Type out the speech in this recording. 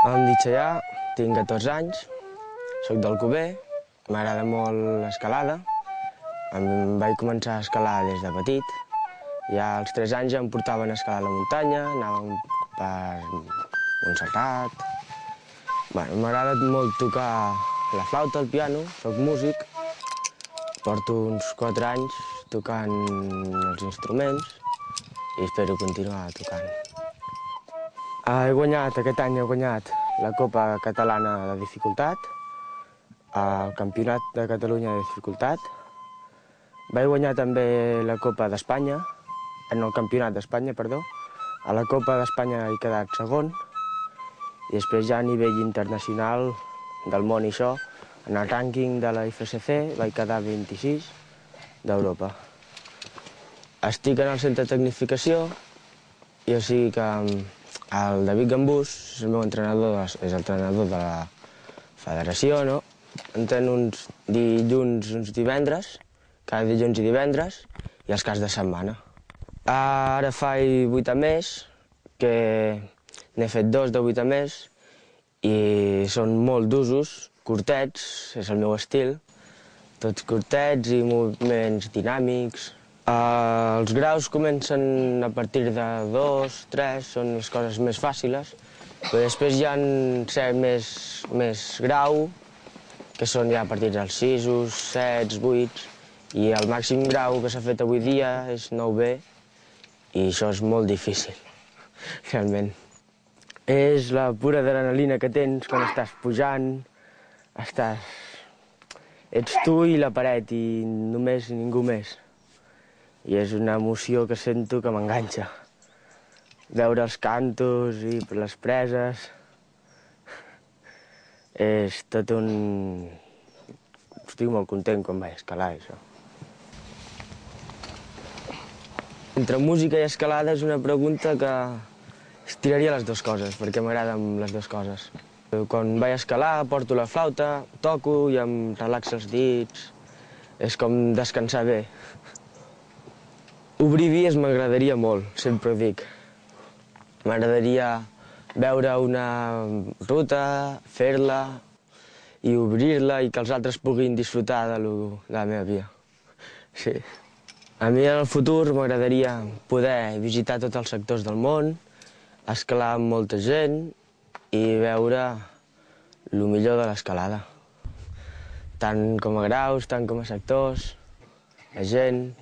Em dic Xallà, tinc 14 anys, soc d'Alcover, m'agrada molt l'escalada. Vaig començar a escalar des de petit. Ja als 3 anys ja em portaven a escalar a la muntanya, anàvem per Montserrat. M'agrada molt tocar la flauta, el piano, soc músic. Porto uns 4 anys tocant els instruments i espero continuar tocant. Aquest any he guanyat la Copa Catalana de Dificultat, el Campionat de Catalunya de Dificultat. Vaig guanyar també la Copa d'Espanya, en el Campionat d'Espanya, perdó. A la Copa d'Espanya he quedat segon i després ja a nivell internacional del món i això, en el rànquing de la IFSC vaig quedar 26 d'Europa. Estic en el centre de tecnificació i o sigui que el David Gambús és el meu entrenador, és el entrenador de la federació, no? Entreno uns dilluns, uns divendres, cada dilluns i divendres, i els caps de setmana. Ara faig 8 a més, que n'he fet 2 de 8 a més, i són molt d'usos, curtets, és el meu estil, tots curtets i moviments dinàmics. Els graus comencen a partir de 2, 3, són les coses més fàcils, però després hi ha més grau, que són ja a partir dels 6, 7, 8, i el màxim grau que s'ha fet avui dia és 9B, i això és molt difícil, realment. És la pura adrenalina que tens quan estàs pujant, ets tu i la paret, i només ningú més. I és una emoció que sento que m'enganxa. Veure els cantos i les preses és tot un... Estic molt content quan vaig escalar, això. Entre música i escalada és una pregunta que tiraria les dues coses, perquè m'agraden les dues coses. Quan vaig escalar porto la flauta, toco i em relaxa els dits. És com descansar bé. Obrir vies m'agradaria molt, sempre ho dic. M'agradaria veure una ruta, fer-la i obrir-la i que els altres puguin disfrutar de la meva via. Sí. A mi en el futur m'agradaria poder visitar tots els sectors del món, escalar amb molta gent i veure el millor de l'escalada. Tant com a graus, tant com a sectors, la gent...